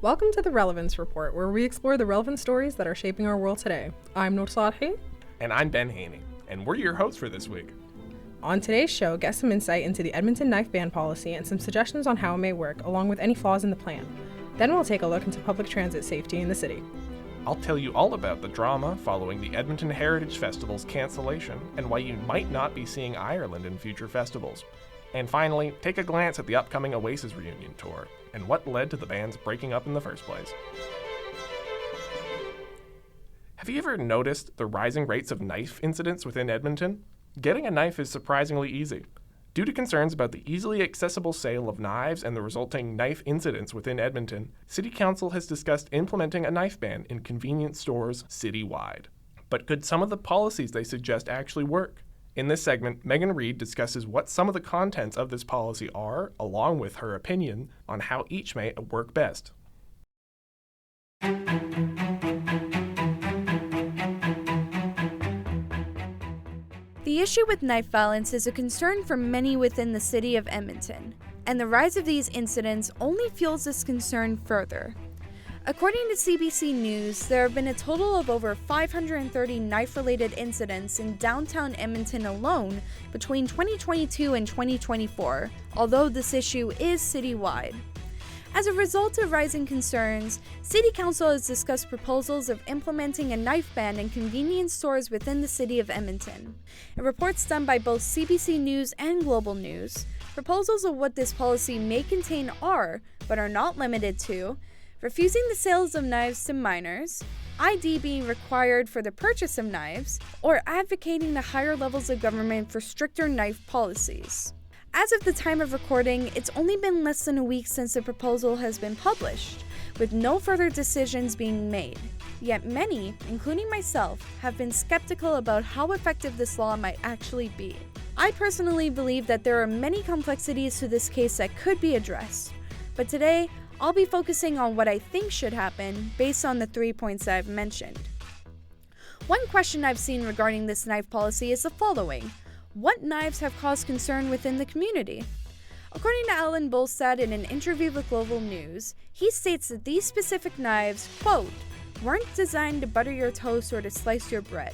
Welcome to the Relevance Report, where we explore the relevant stories that are shaping our world today. I'm Nosladhe. And I'm Ben Haney, and we're your hosts for this week. On today's show, get some insight into the Edmonton knife ban policy and some suggestions on how it may work, along with any flaws in the plan. Then we'll take a look into public transit safety in the city. I'll tell you all about the drama following the Edmonton Heritage Festival's cancellation and why you might not be seeing Ireland in future festivals. And finally, take a glance at the upcoming Oasis Reunion tour and what led to the band's breaking up in the first place. Have you ever noticed the rising rates of knife incidents within Edmonton? Getting a knife is surprisingly easy. Due to concerns about the easily accessible sale of knives and the resulting knife incidents within Edmonton, City Council has discussed implementing a knife ban in convenience stores citywide. But could some of the policies they suggest actually work? In this segment, Megan Reed discusses what some of the contents of this policy are, along with her opinion on how each may work best. The issue with knife violence is a concern for many within the city of Edmonton, and the rise of these incidents only fuels this concern further. According to CBC News, there have been a total of over 530 knife-related incidents in downtown Edmonton alone between 2022 and 2024, although this issue is citywide. As a result of rising concerns, City Council has discussed proposals of implementing a knife ban in convenience stores within the city of Edmonton. In reports done by both CBC News and Global News, proposals of what this policy may contain are, but are not limited to, refusing the sales of knives to minors, ID being required for the purchase of knives, or advocating the higher levels of government for stricter knife policies. As of the time of recording, it's only been less than a week since the proposal has been published, with no further decisions being made. Yet many, including myself, have been skeptical about how effective this law might actually be. I personally believe that there are many complexities to this case that could be addressed, but today, I'll be focusing on what I think should happen based on the 3 points I've mentioned. One question I've seen regarding this knife policy is the following. What knives have caused concern within the community? According to Alan Bolstad in an interview with Global News, he states that these specific knives, quote, weren't designed to butter your toast or to slice your bread.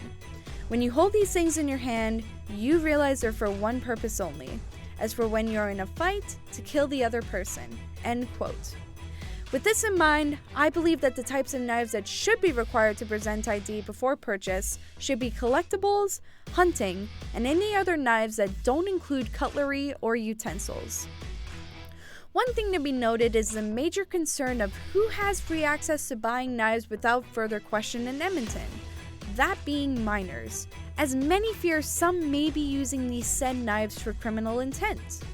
When you hold these things in your hand, you realize they're for one purpose only, as for when you're in a fight, to kill the other person, end quote. With this in mind, I believe that the types of knives that should be required to present ID before purchase should be collectibles, hunting, and any other knives that don't include cutlery or utensils. One thing to be noted is the major concern of who has free access to buying knives without further question in Edmonton, that being minors, as many fear some may be using these said knives for criminal intent.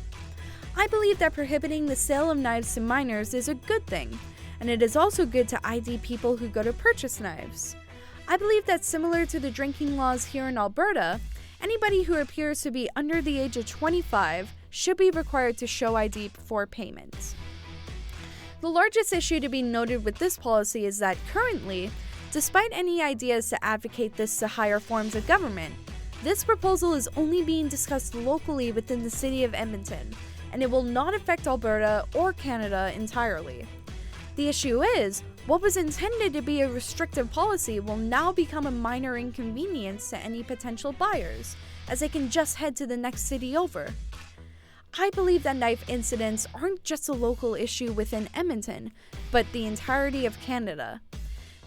I believe that prohibiting the sale of knives to minors is a good thing, and it is also good to ID people who go to purchase knives. I believe that similar to the drinking laws here in Alberta, anybody who appears to be under the age of 25 should be required to show ID before payment. The largest issue to be noted with this policy is that currently, despite any ideas to advocate this to higher forms of government, this proposal is only being discussed locally within the city of Edmonton, and it will not affect Alberta or Canada entirely. The issue is, what was intended to be a restrictive policy will now become a minor inconvenience to any potential buyers, as they can just head to the next city over. I believe that knife incidents aren't just a local issue within Edmonton, but the entirety of Canada.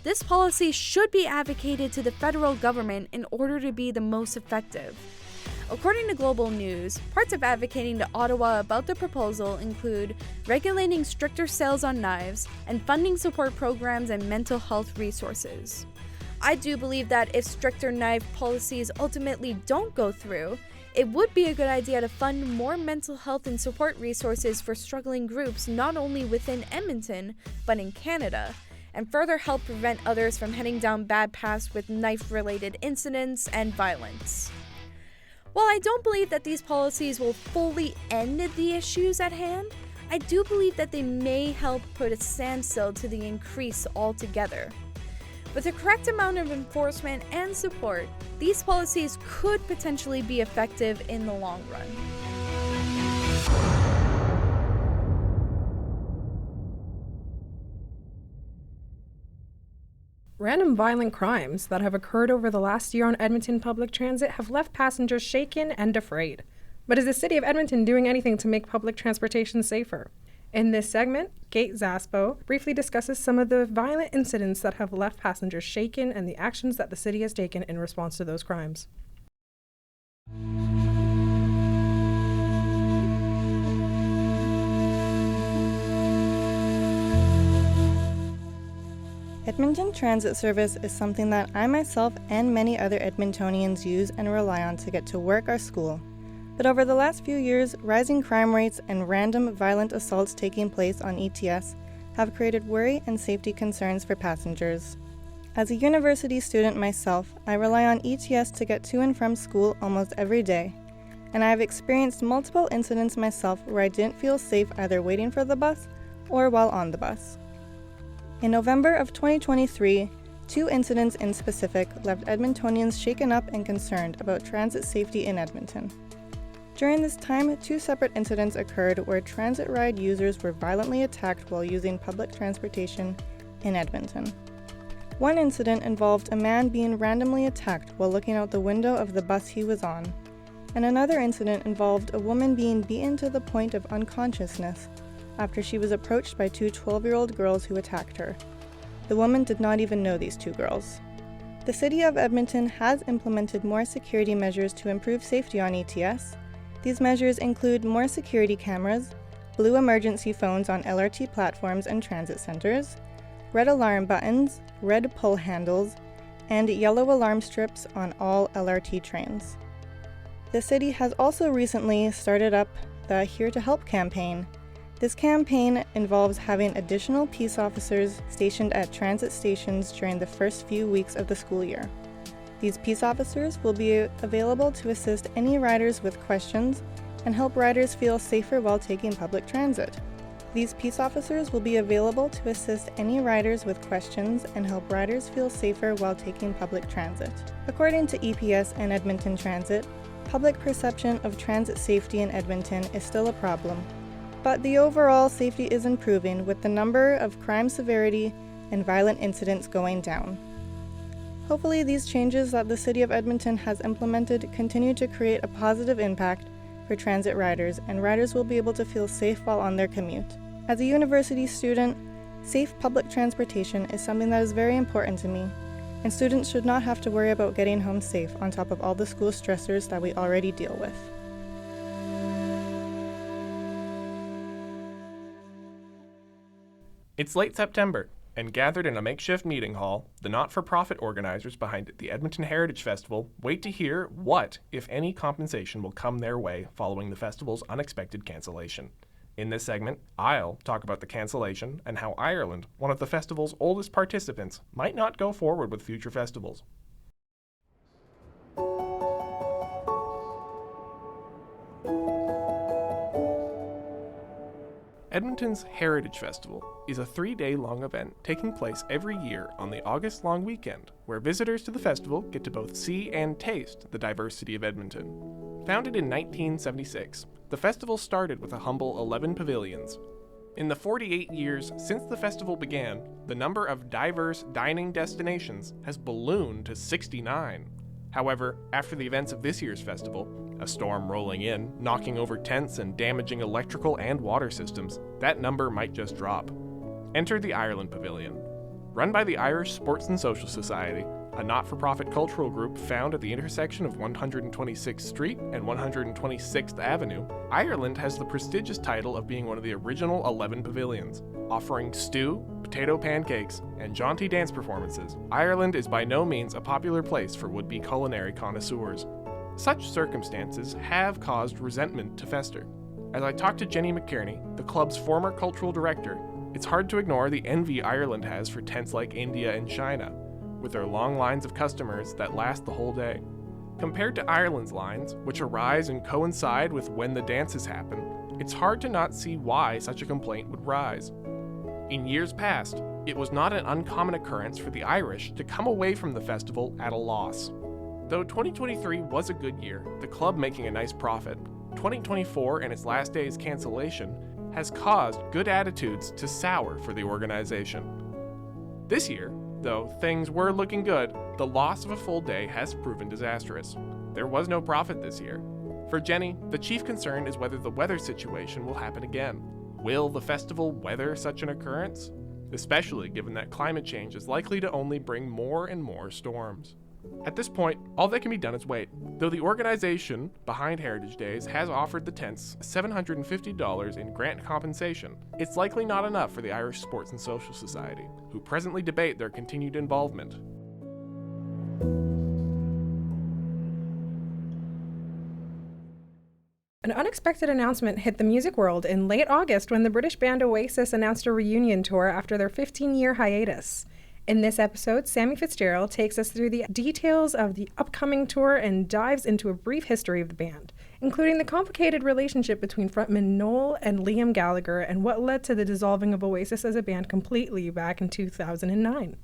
This policy should be advocated to the federal government in order to be the most effective. According to Global News, parts of advocating to Ottawa about the proposal include regulating stricter sales on knives and funding support programs and mental health resources. I do believe that if stricter knife policies ultimately don't go through, it would be a good idea to fund more mental health and support resources for struggling groups not only within Edmonton, but in Canada, and further help prevent others from heading down bad paths with knife-related incidents and violence. While I don't believe that these policies will fully end the issues at hand, I do believe that they may help put a standstill to the increase altogether. With the correct amount of enforcement and support, these policies could potentially be effective in the long run. Random violent crimes that have occurred over the last year on Edmonton public transit have left passengers shaken and afraid. But is the city of Edmonton doing anything to make public transportation safer? In this segment, Kate Zaspo briefly discusses some of the violent incidents that have left passengers shaken and the actions that the city has taken in response to those crimes. Edmonton Transit Service is something that I myself and many other Edmontonians use and rely on to get to work or school. But over the last few years, rising crime rates and random violent assaults taking place on ETS have created worry and safety concerns for passengers. As a university student myself, I rely on ETS to get to and from school almost every day, and I have experienced multiple incidents myself where I didn't feel safe either waiting for the bus or while on the bus. In November of 2023, 2 incidents in specific left Edmontonians shaken up and concerned about transit safety in Edmonton. During this time, 2 separate incidents occurred where transit ride users were violently attacked while using public transportation in Edmonton. One incident involved a man being randomly attacked while looking out the window of the bus he was on, and another incident involved a woman being beaten to the point of unconsciousness after she was approached by 2 12-year-old girls who attacked her. The woman did not even know these 2 girls. The City of Edmonton has implemented more security measures to improve safety on ETS. These measures include more security cameras, blue emergency phones on LRT platforms and transit centers, red alarm buttons, red pull handles, and yellow alarm strips on all LRT trains. The city has also recently started up the Here to Help campaign. This campaign involves having additional peace officers stationed at transit stations during the first few weeks of the school year. These peace officers will be available to assist any riders with questions and help riders feel safer while taking public transit. These peace officers will be available to assist any riders with questions and help riders feel safer while taking public transit. According to EPS and Edmonton Transit, public perception of transit safety in Edmonton is still a problem. But the overall safety is improving with the number of crime severity and violent incidents going down. Hopefully these changes that the City of Edmonton has implemented continue to create a positive impact for transit riders, and riders will be able to feel safe while on their commute. As a university student, safe public transportation is something that is very important to me, and students should not have to worry about getting home safe on top of all the school stressors that we already deal with. It's late September, and gathered in a makeshift meeting hall, the not-for-profit organizers behind the Edmonton Heritage Festival wait to hear what, if any, compensation will come their way following the festival's unexpected cancellation. In this segment, I'll talk about the cancellation and how Ireland, one of the festival's oldest participants, might not go forward with future festivals. Edmonton's Heritage Festival is a 3-day-long event taking place every year on the August-long weekend, where visitors to the festival get to both see and taste the diversity of Edmonton. Founded in 1976, the festival started with a humble 11 pavilions. In the 48 years since the festival began, the number of diverse dining destinations has ballooned to 69. However, after the events of this year's festival, a storm rolling in, knocking over tents and damaging electrical and water systems, that number might just drop. Enter the Ireland Pavilion. Run by the Irish Sports and Social Society, a not-for-profit cultural group found at the intersection of 126th Street and 126th Avenue, Ireland has the prestigious title of being one of the original 11 pavilions. Offering stew, potato pancakes, and jaunty dance performances, Ireland is by no means a popular place for would-be culinary connoisseurs. Such circumstances have caused resentment to fester. As I talked to Jenny McKierney, the club's former cultural director, it's hard to ignore the envy Ireland has for tents like India and China, with their long lines of customers that last the whole day. Compared to Ireland's lines, which arise and coincide with when the dances happen, it's hard to not see why such a complaint would rise. In years past, it was not an uncommon occurrence for the Irish to come away from the festival at a loss. Though 2023 was a good year, the club making a nice profit, 2024 and its last day's cancellation has caused good attitudes to sour for the organization. This year, Though things were looking good, the loss of a full day has proven disastrous. There was no profit this year. For Jenny, the chief concern is whether the weather situation will happen again. Will the festival weather such an occurrence? Especially given that climate change is likely to only bring more and more storms. At this point, all that can be done is wait. Though the organization behind Heritage Days has offered the tents $750 in grant compensation, it's likely not enough for the Irish Sports and Social Society, who presently debate their continued involvement. An unexpected announcement hit the music world in late August when the British band Oasis announced a reunion tour after their 15-year hiatus. In this episode, Sammy Fitzgerald takes us through the details of the upcoming tour and dives into a brief history of the band, including the complicated relationship between frontman Noel and Liam Gallagher and what led to the dissolving of Oasis as a band completely back in 2009.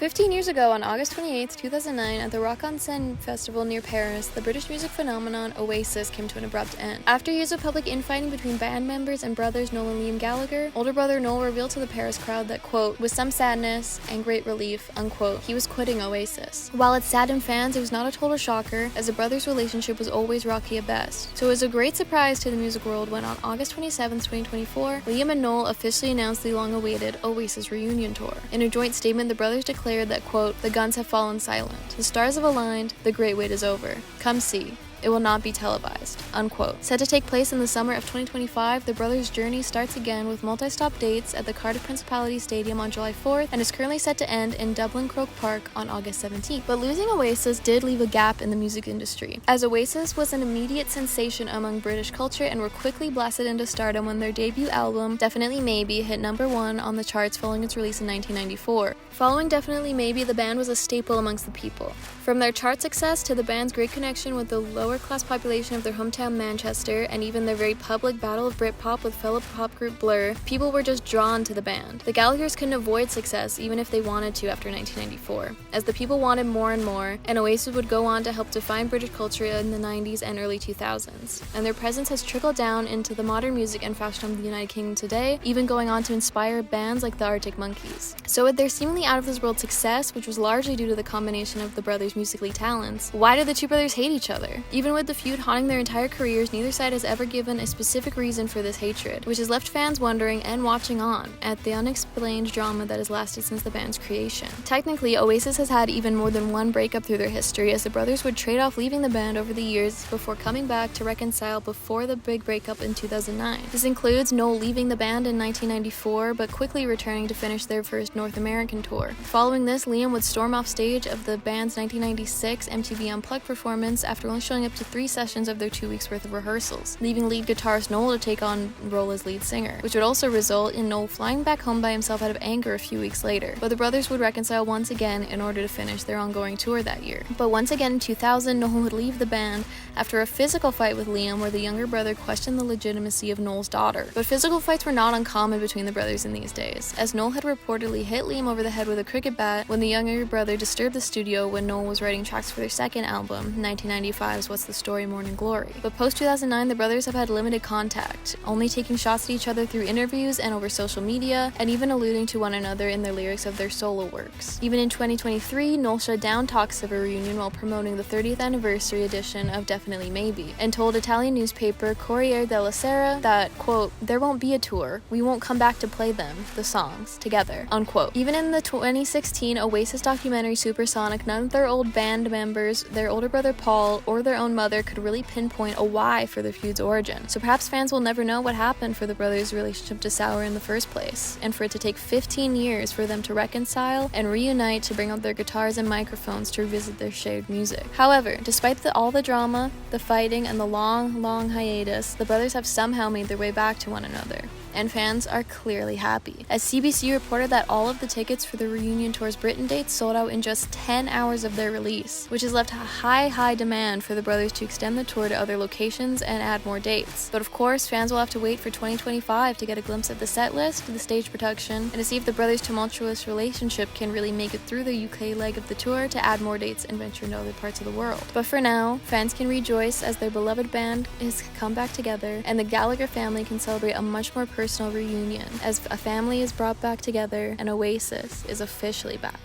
"15 years ago, on August 28, 2009, at the Rock en Seine festival near Paris, the British music phenomenon Oasis came to an abrupt end. After years of public infighting between band members and brothers Noel and Liam Gallagher, older brother Noel revealed to the Paris crowd that, quote, with some sadness and great relief, unquote, he was quitting Oasis. While it saddened fans, it was not a total shocker, as the brothers' relationship was always rocky at best. So it was a great surprise to the music world when on August 27, 2024, Liam and Noel officially announced the long-awaited Oasis Reunion tour. In a joint statement, the brothers declared that, quote, the guns have fallen silent, the stars have aligned, the great wait is over. Come see. It will not be televised, unquote. Set to take place in the summer of 2025, the brothers' journey starts again with multi-stop dates at the Cardiff Principality Stadium on July 4th and is currently set to end in Dublin Croke Park on August 17th. But losing Oasis did leave a gap in the music industry, as Oasis was an immediate sensation among British culture and were quickly blasted into stardom when their debut album, Definitely Maybe, hit #1 on the charts following its release in 1994. Following Definitely Maybe, the band was a staple amongst the people. From their chart success to the band's great connection with the lower-class population of their hometown Manchester, and even their very public battle of Britpop with fellow pop group Blur, people were just drawn to the band. The Gallaghers couldn't avoid success even if they wanted to after 1994, as the people wanted more and more, and Oasis would go on to help define British culture in the 90s and early 2000s. And their presence has trickled down into the modern music and fashion of the United Kingdom today, even going on to inspire bands like the Arctic Monkeys. So with their seemingly out-of-this-world success, which was largely due to the combination of the brothers' musically talents, why did the two brothers hate each other? Even with the feud haunting their entire careers, neither side has ever given a specific reason for this hatred, which has left fans wondering and watching on at the unexplained drama that has lasted since the band's creation. Technically, Oasis has had even more than one breakup through their history, as the brothers would trade off leaving the band over the years before coming back to reconcile before the big breakup in 2009. This includes Noel leaving the band in 1994, but quickly returning to finish their first North American tour. Following this, Liam would storm off stage of the band's 1996 MTV Unplugged performance after only showing up to 3 sessions of their 2 weeks worth of rehearsals, leaving lead guitarist Noel to take on role as lead singer, which would also result in Noel flying back home by himself out of anger a few weeks later. But the brothers would reconcile once again in order to finish their ongoing tour that year. But once again in 2000, Noel would leave the band after a physical fight with Liam where the younger brother questioned the legitimacy of Noel's daughter. But physical fights were not uncommon between the brothers in these days, as Noel had reportedly hit Liam over the head with a cricket bat when the younger brother disturbed the studio when Noel was writing tracks for their second album, 1995's What's the Story, Morning Glory. But post-2009, the brothers have had limited contact, only taking shots at each other through interviews and over social media, and even alluding to one another in their lyrics of their solo works. Even in 2023, Noel shut down talks of a reunion while promoting the 30th anniversary edition of Definitely Maybe, and told Italian newspaper Corriere della Sera that, quote, there won't be a tour, we won't come back to play them, the songs, together, unquote. Even in the 2016 Oasis documentary Supersonic, none of their old band members, their older brother Paul, or their own mother could really pinpoint a why for the feud's origin. So perhaps fans will never know what happened for the brothers' relationship to sour in the first place, and for it to take 15 years for them to reconcile and reunite to bring out their guitars and microphones to revisit their shared music. However, despite all the drama, the fighting, and the long hiatus, the brothers have somehow made their way back to one another. And fans are clearly happy, as CBC reported that all of the tickets for the reunion tour's Britain dates sold out in just 10 hours of their release, which has left a high demand for the brothers to extend the tour to other locations and add more dates. But of course, fans will have to wait for 2025 to get a glimpse of the set list, the stage production, and to see if the brothers' tumultuous relationship can really make it through the UK leg of the tour to add more dates and venture into other parts of the world. But for now, fans can rejoice as their beloved band has come back together, and the Gallagher family can celebrate a much more personal reunion as a family is brought back together and Oasis is officially back.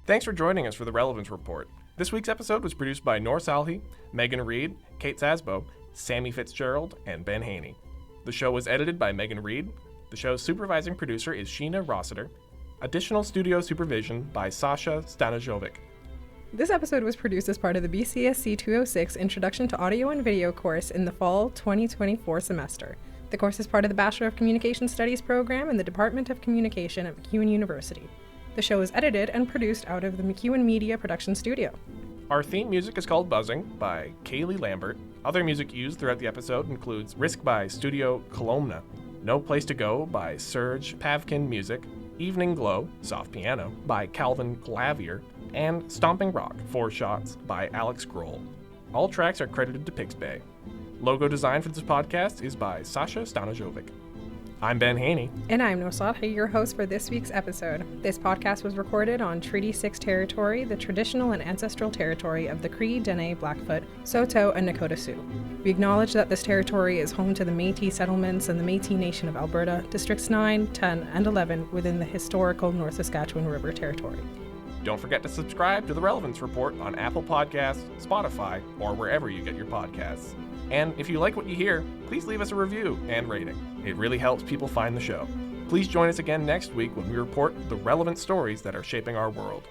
Thanks for joining us for the Relevance Report. This week's episode was produced by Nor Salhi, Megan Reed, Kate Sasbo, Sammy Fitzgerald, and Ben Haney. The show was edited by Megan Reed. The show's supervising producer is Sheena Rossiter. Additional studio supervision by Sasha Stanajovic. This episode was produced as part of the BCSC 206 Introduction to Audio and Video course in the fall 2024 semester. The course is part of the Bachelor of Communication Studies program in the Department of Communication at MacEwan University. The show is edited and produced out of the MacEwan Media Production Studio. Our theme music is called Buzzing by Kaylee Lambert. Other music used throughout the episode includes Risk by Studio Kolomna, No Place to Go by Serge Pavkin Music, Evening Glow, soft piano, by Calvin Clavier, and Stomping Rock, 4 Shots by Alex Grohl. All tracks are credited to Pixbay. Logo design for this podcast is by Sasha Stanajovic. I'm Ben Haney. And I'm Nor Salhi, your host for this week's episode. This podcast was recorded on Treaty 6 territory, the traditional and ancestral territory of the Cree, Dene, Blackfoot, Saulteaux, and Nakota Sioux. We acknowledge that this territory is home to the Métis settlements and the Métis Nation of Alberta, Districts 9, 10, and 11 within the historical North Saskatchewan River Territory. Don't forget to subscribe to the Relevance Report on Apple Podcasts, Spotify, or wherever you get your podcasts. And if you like what you hear, please leave us a review and rating. It really helps people find the show. Please join us again next week when we report the relevant stories that are shaping our world.